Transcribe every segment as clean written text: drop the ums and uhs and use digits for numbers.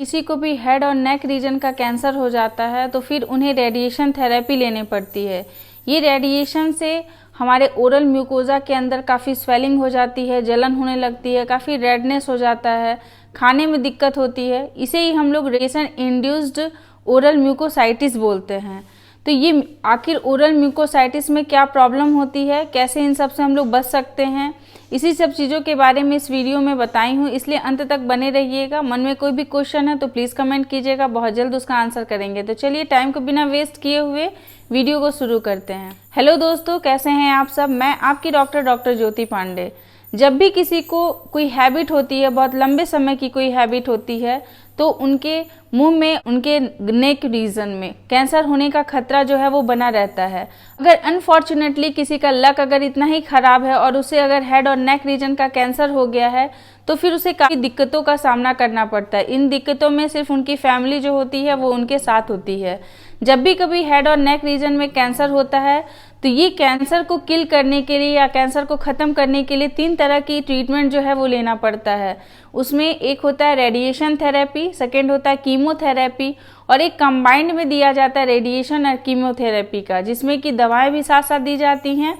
किसी को भी हेड और नेक रीजन का कैंसर हो जाता है तो फिर उन्हें रेडिएशन थेरेपी लेनी पड़ती है। ये रेडिएशन से हमारे ओरल म्यूकोजा के अंदर काफ़ी स्वेलिंग हो जाती है, जलन होने लगती है, काफ़ी रेडनेस हो जाता है, खाने में दिक्कत होती है। इसे ही हम लोग रेडिएशन इंड्यूस्ड ओरल म्यूकोसाइटिस बोलते हैं। तो ये आखिर ओरल म्यूकोसाइटिस में क्या प्रॉब्लम होती है, कैसे इन सब से हम लोग बच सकते हैं, इसी सब चीज़ों के बारे में इस वीडियो में बताई हूँ, इसलिए अंत तक बने रहिएगा। मन में कोई भी क्वेश्चन है तो प्लीज़ कमेंट कीजिएगा, बहुत जल्द उसका आंसर करेंगे। तो चलिए टाइम को बिना वेस्ट किए हुए वीडियो को शुरू करते हैं। हेलो दोस्तों, कैसे हैं आप सब। मैं आपकी डॉक्टर ज्योति पांडे। जब भी किसी को कोई हैबिट होती है, बहुत लंबे समय की कोई हैबिट होती है, तो उनके मुंह में, उनके नेक रीजन में कैंसर होने का खतरा जो है वो बना रहता है। अगर अनफॉर्चुनेटली किसी का लक अगर इतना ही खराब है और उसे अगर हेड और नेक रीजन का कैंसर हो गया है तो फिर उसे काफ़ी दिक्कतों का सामना करना पड़ता है। इन दिक्कतों में सिर्फ उनकी फैमिली जो होती है वो उनके साथ होती है। जब भी कभी हेड और नेक रीजन में कैंसर होता है तो ये कैंसर को किल करने के लिए या कैंसर को ख़त्म करने के लिए 3 तरह की ट्रीटमेंट जो है वो लेना पड़ता है। उसमें एक होता है रेडिएशन थेरेपी, सेकेंड होता है कीमोथेरेपी, और एक कंबाइंड में दिया जाता है रेडिएशन और कीमोथेरेपी का, जिसमें कि दवाएं भी साथ साथ दी जाती हैं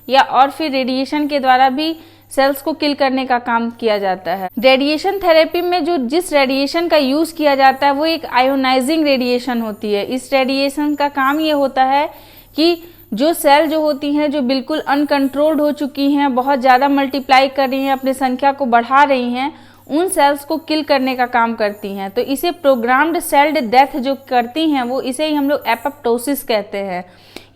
या और फिर रेडिएशन के द्वारा भी सेल्स को किल करने का काम किया जाता है। रेडिएशन थेरेपी में जिस रेडिएशन का यूज़ किया जाता है वो एक आयोनाइजिंग रेडिएशन होती है। इस रेडिएशन का काम ये होता है कि जो सेल जो होती हैं, जो बिल्कुल अनकंट्रोल्ड हो चुकी हैं, बहुत ज़्यादा मल्टीप्लाई कर रही हैं, अपनी संख्या को बढ़ा रही हैं, उन सेल्स को किल करने का काम करती हैं। तो इसे प्रोग्राम्ड सेल्ड डेथ जो करती हैं वो इसे ही हम लोग एपोप्टोसिस कहते हैं।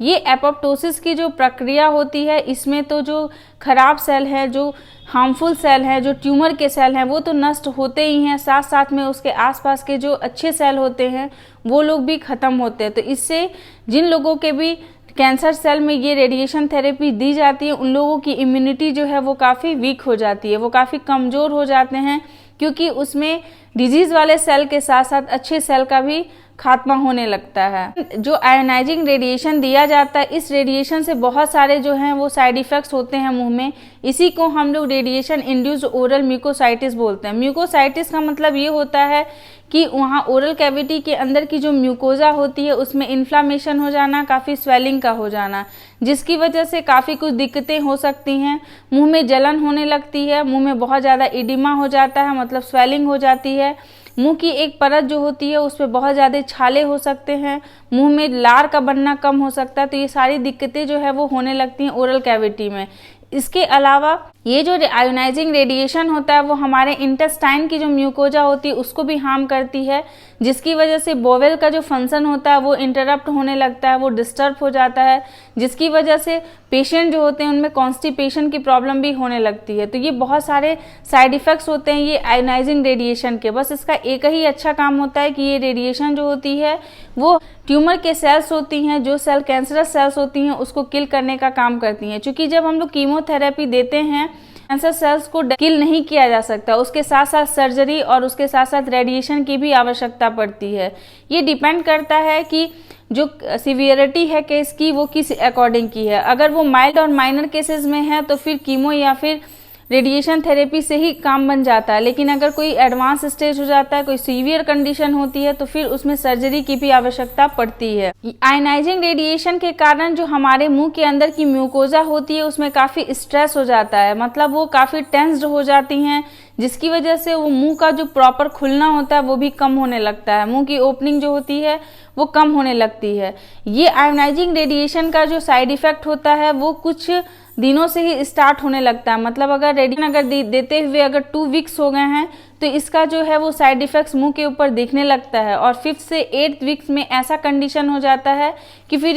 ये एपोप्टोसिस की जो प्रक्रिया होती है, इसमें तो जो खराब सेल है, जो हार्मफुल सेल हैं, जो ट्यूमर के सेल हैं, वो तो नष्ट होते ही हैं, साथ साथ में उसके आसपास के जो अच्छे सेल होते हैं वो लोग भी ख़त्म होते हैं। तो इससे जिन लोगों के भी कैंसर सेल में ये रेडिएशन थेरेपी दी जाती है उन लोगों की इम्यूनिटी जो है वो काफ़ी वीक हो जाती है, वो काफ़ी कमज़ोर हो जाते हैं, क्योंकि उसमें डिजीज़ वाले सेल के साथ साथ अच्छे सेल का भी खात्मा होने लगता है। जो आयोनाइजिंग रेडिएशन दिया जाता है, इस रेडिएशन से बहुत सारे जो हैं वो साइड इफ़ेक्ट्स होते हैं मुंह में। इसी को हम लोग रेडिएशन इंड्यूस्ड ओरल म्यूकोसाइटिस बोलते हैं। म्यूकोसाइटिस का मतलब ये होता है कि वहाँ ओरल कैविटी के अंदर की जो म्यूकोजा होती है उसमें इन्फ्लामेशन हो जाना, काफ़ी स्वेलिंग का हो जाना, जिसकी वजह से काफ़ी कुछ दिक्कतें हो सकती हैं। मुंह में जलन होने लगती है, मुंह में बहुत ज़्यादा इडिमा हो जाता है, मतलब स्वेलिंग हो जाती है। मुंह की एक परत जो होती है उस पर बहुत ज़्यादा छाले हो सकते हैं, मुंह में लार का बनना कम हो सकता है। तो ये सारी दिक्कतें जो है वो होने लगती हैं ओरल कैविटी में। इसके अलावा ये जो आयोनाइजिंग रेडिएशन होता है वो हमारे इंटेस्टाइन की जो म्यूकोजा होती है उसको भी हार्म करती है, जिसकी वजह से बोवेल का जो फंक्शन होता है वो इंटरप्ट होने लगता है, वो डिस्टर्ब हो जाता है, जिसकी वजह से पेशेंट जो होते हैं उनमें कॉन्स्टिपेशन की प्रॉब्लम भी होने लगती है। तो ये बहुत सारे साइड इफ़ेक्ट्स होते हैं ये आयोनाइजिंग रेडिएशन के। बस इसका एक ही अच्छा काम होता है कि ये रेडिएशन जो होती है वो ट्यूमर के सेल्स होती हैं, जो सेल कैंसरस सेल्स होती हैं उसको किल करने का काम करती हैं। क्योंकि जब हम लोग कीमोथेरेपी देते हैं, कैंसर सेल्स को किल नहीं किया जा सकता, उसके साथ साथ सर्जरी और उसके साथ साथ रेडिएशन की भी आवश्यकता पड़ती है। ये डिपेंड करता है कि जो सीवियरिटी है केस की वो किस अकॉर्डिंग की है। अगर वो माइल्ड और माइनर केसेस में है तो फिर कीमो या फिर रेडिएशन थेरेपी से ही काम बन जाता है। लेकिन अगर कोई एडवांस स्टेज हो जाता है, कोई सीवियर कंडीशन होती है, तो फिर उसमें सर्जरी की भी आवश्यकता पड़ती है। आयोनाइजिंग रेडिएशन के कारण जो हमारे मुंह के अंदर की म्यूकोजा होती है उसमें काफ़ी स्ट्रेस हो जाता है, मतलब वो काफ़ी टेंस्ड हो जाती हैं, जिसकी वजह से वो मुंह का जो प्रॉपर खुलना होता है वो भी कम होने लगता है, मुंह की ओपनिंग जो होती है वो कम होने लगती है। ये आयोनाइजिंग रेडिएशन का जो साइड इफ़ेक्ट होता है वो कुछ दिनों से ही स्टार्ट होने लगता है। मतलब अगर रेडिएशन देते हुए अगर 2 वीक्स हो गए हैं तो इसका जो है वो साइड इफ़ेक्ट्स मुंह के ऊपर दिखने लगता है, और 5th से 8th वीक्स में ऐसा कंडीशन हो जाता है कि फिर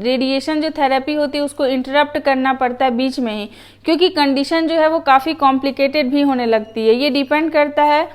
रेडिएशन जो थेरेपी होती है उसको इंटरप्ट करना पड़ता है बीच में ही, क्योंकि कंडीशन जो है वो काफ़ी कॉम्प्लिकेटेड भी होने लगती है। ये डिपेंड करता है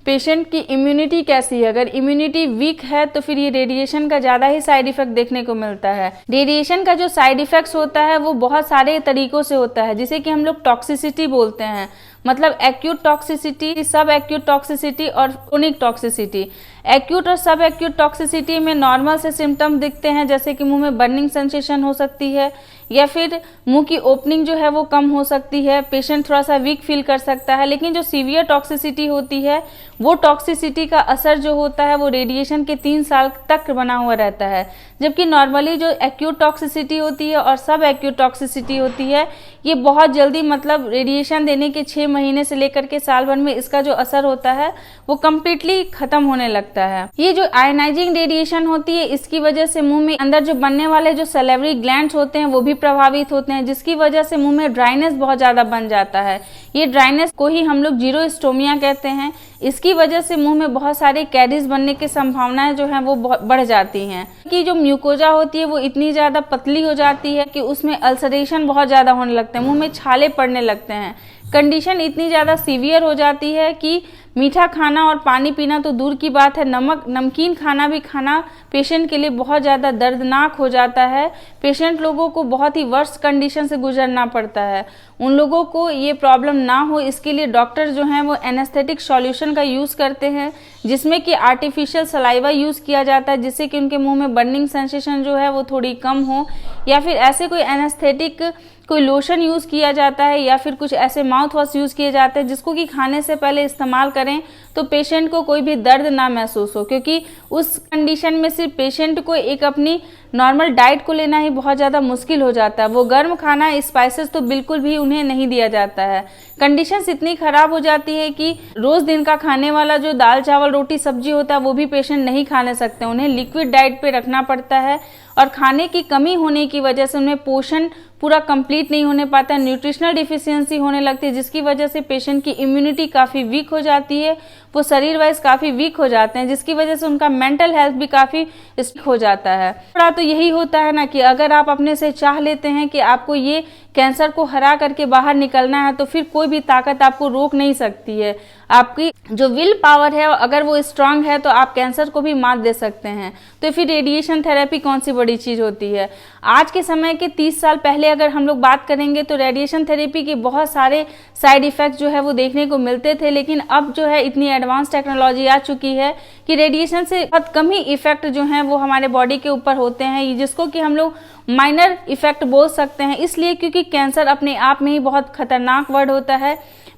पेशेंट की इम्यूनिटी कैसी है। अगर इम्यूनिटी वीक है तो फिर ये रेडिएशन का ज़्यादा ही साइड इफेक्ट देखने को मिलता है। रेडिएशन का जो साइड इफेक्ट्स होता है वो बहुत सारे तरीकों से होता है, जिसे कि हम लोग टॉक्सिसिटी बोलते हैं। मतलब एक्यूट टॉक्सिसिटी, सब एक्यूट टॉक्सिसिटी और क्रोनिक टॉक्सिसिटी। एक्यूट और सब एक्यूट टॉक्सिसिटी में नॉर्मल से सिम्टम दिखते हैं, जैसे कि मुंह में बर्निंग सेंसेशन हो सकती है, या फिर मुंह की ओपनिंग जो है वो कम हो सकती है, पेशेंट थोड़ा सा वीक फील कर सकता है। लेकिन जो सीवियर टॉक्सिसिटी होती है वो टॉक्सिसिटी का असर जो होता है वो रेडिएशन के 3 साल तक बना हुआ रहता है, जबकि नॉर्मली जो एक्यूट टॉक्सिसिटी होती है और सब एक्यूट टॉक्सिसिटी होती है ये बहुत जल्दी, मतलब रेडिएशन देने के 6 महीने से लेकर के साल भर में इसका जो असर होता है वो कम्प्लीटली खत्म होने लगता है। ये जो आयनाइजिंग रेडिएशन होती है इसकी वजह से मुंह में अंदर जो बनने वाले जो सैलिवरी ग्लैंड्स होते हैं वो भी प्रभावित होते हैं, जिसकी वजह से मुंह में ड्राइनेस बहुत ज्यादा बन जाता है। ये ड्राइनेस को ही हम लोग जीरोस्टोमिया कहते हैं। इसकी वजह से मुंह में बहुत सारे कैरीज बनने की संभावनाएं जो है वो बढ़ जाती हैं, कि जो म्यूकोजा होती है वो इतनी ज्यादा पतली हो जाती है कि उसमें अल्सरेशन बहुत ज्यादा होने लगते हैं, मुंह में छाले पड़ने लगते हैं। कंडीशन इतनी ज़्यादा सीवियर हो जाती है कि मीठा खाना और पानी पीना तो दूर की बात है, नमकीन खाना भी खाना पेशेंट के लिए बहुत ज़्यादा दर्दनाक हो जाता है। पेशेंट लोगों को बहुत ही वर्स्ट कंडीशन से गुजरना पड़ता है। उन लोगों को ये प्रॉब्लम ना हो इसके लिए डॉक्टर जो हैं वो एनेस्थेटिक सॉल्यूशन का यूज़ करते हैं, जिसमें कि आर्टिफिशियल सलाइवा यूज़ किया जाता है, जिससे कि उनके मुंह में बर्निंग सेंसेशन जो है वो थोड़ी कम हो, या फिर ऐसे कोई एनेस्थेटिक कोई लोशन यूज़ किया जाता है, या फिर कुछ ऐसे माउथ वॉश यूज़ किए जाते हैं जिसको कि खाने से पहले इस्तेमाल करें तो पेशेंट को कोई भी दर्द ना महसूस हो, क्योंकि उस कंडीशन में सिर्फ पेशेंट को एक अपनी नॉर्मल डाइट को लेना ही बहुत ज़्यादा मुश्किल हो जाता है। वो गर्म खाना, स्पाइसेस तो बिल्कुल भी उन्हें नहीं दिया जाता है। कंडीशंस इतनी ख़राब हो जाती है कि रोज़ दिन का खाने वाला जो दाल चावल रोटी सब्जी होता है वो भी पेशेंट नहीं खाने सकते, उन्हें लिक्विड डाइट पे रखना पड़ता है। और खाने की कमी होने की वजह से उन्हें पोषण पूरा कंप्लीट नहीं होने पाता है, न्यूट्रिशनल डिफिशियंसी होने लगती है, जिसकी वजह से पेशेंट की इम्यूनिटी काफ़ी वीक हो जाती है, वो शरीर वाइज काफ़ी वीक हो जाते हैं, जिसकी वजह से उनका मेंटल हेल्थ भी काफ़ी वीक हो जाता है। थोड़ा तो यही होता है ना कि अगर आप अपने से चाह लेते हैं कि आपको ये कैंसर को हरा करके बाहर निकलना है तो फिर कोई भी ताकत आपको रोक नहीं सकती है। आपकी जो विल पावर है अगर वो स्ट्रांग है तो आप कैंसर को भी मात दे सकते हैं। तो फिर रेडिएशन थेरेपी कौन सी बड़ी चीज़ होती है। आज के समय के 30 साल पहले अगर हम लोग बात करेंगे तो रेडिएशन थेरेपी के बहुत सारे साइड इफ़ेक्ट्स जो है वो देखने को मिलते थे, लेकिन अब जो है इतनी एडवांस टेक्नोलॉजी आ चुकी है कि रेडिएशन से बहुत कम ही इफेक्ट जो हैं वो हमारे बॉडी के ऊपर होते हैं, जिसको कि हम लोग माइनर इफेक्ट बोल सकते हैं। इसलिए क्योंकि कैंसर अपने आप में ही बहुत खतरनाक वर्ड होता है।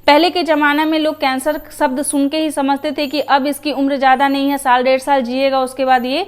पहले के ज़माने में लोग कैंसर शब्द सुन के ही समझते थे कि अब इसकी उम्र ज़्यादा नहीं है, 1.5 साल जिएगा उसके बाद ये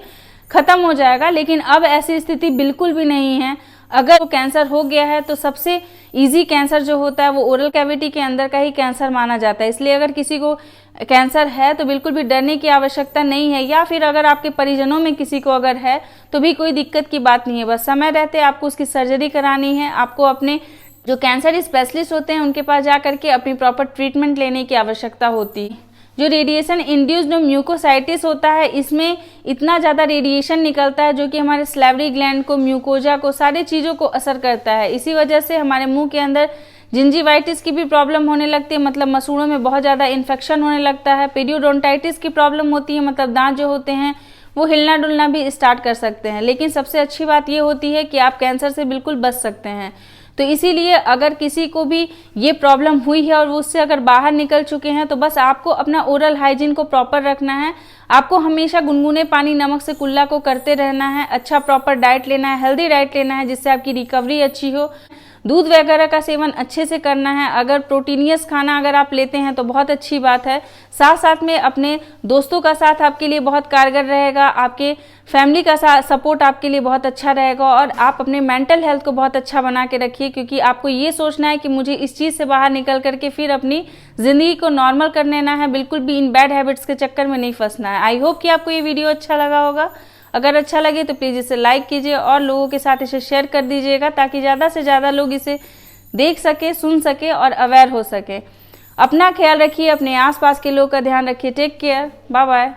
ख़त्म हो जाएगा, लेकिन अब ऐसी स्थिति बिल्कुल भी नहीं है। अगर वो कैंसर हो गया है तो सबसे इजी कैंसर जो होता है वो ओरल कैविटी के अंदर का ही कैंसर माना जाता है। इसलिए अगर किसी को कैंसर है तो बिल्कुल भी डरने की आवश्यकता नहीं है, या फिर अगर आपके परिजनों में किसी को अगर है तो भी कोई दिक्कत की बात नहीं है। बस समय रहते आपको उसकी सर्जरी करानी है, आपको अपने जो कैंसर स्पेशलिस्ट होते हैं उनके पास जा करके अपनी प्रॉपर ट्रीटमेंट लेने की आवश्यकता होती है। जो रेडिएशन इंड्यूस्ड म्यूकोसाइटिस होता है इसमें इतना ज़्यादा रेडिएशन निकलता है जो कि हमारे सैलिवरी ग्लैंड को, म्यूकोजा को, सारी चीज़ों को असर करता है। इसी वजह से हमारे मुंह के अंदर जिंजिवाइटिस की भी प्रॉब्लम होने लगती है, मतलब मसूड़ों में बहुत ज़्यादा इन्फेक्शन होने लगता है। पेरियोडोंटाइटिस की प्रॉब्लम होती है, मतलब दांत जो होते हैं वो हिलना डुलना भी स्टार्ट कर सकते हैं। लेकिन सबसे अच्छी बात ये होती है कि आप कैंसर से बिल्कुल बच सकते हैं। तो इसीलिए अगर किसी को भी ये प्रॉब्लम हुई है और वो उससे अगर बाहर निकल चुके हैं तो बस आपको अपना ओरल हाइजीन को प्रॉपर रखना है। आपको हमेशा गुनगुने पानी नमक से कुल्ला को करते रहना है, अच्छा प्रॉपर डाइट लेना है, हेल्दी डाइट लेना है जिससे आपकी रिकवरी अच्छी हो। दूध वगैरह का सेवन अच्छे से करना है। अगर प्रोटीनियस खाना अगर आप लेते हैं तो बहुत अच्छी बात है। साथ साथ में अपने दोस्तों का साथ आपके लिए बहुत कारगर रहेगा, आपके फैमिली का सपोर्ट आपके लिए बहुत अच्छा रहेगा, और आप अपने मेंटल हेल्थ को बहुत अच्छा बना के रखिए, क्योंकि आपको ये सोचना है कि मुझे इस चीज़ से बाहर निकल करके फिर अपनी ज़िंदगी को नॉर्मल कर लेना है, बिल्कुल भी इन बैड हैबिट्स के चक्कर में नहीं फंसना है। आई होप कि आपको ये वीडियो अच्छा लगा होगा। अगर अच्छा लगे तो प्लीज़ इसे लाइक कीजिए और लोगों के साथ इसे शेयर कर दीजिएगा, ताकि ज़्यादा से ज़्यादा लोग इसे देख सके, सुन सके और अवेयर हो सके। अपना ख्याल रखिए, अपने आसपास के लोगों का ध्यान रखिए। Take care, bye bye.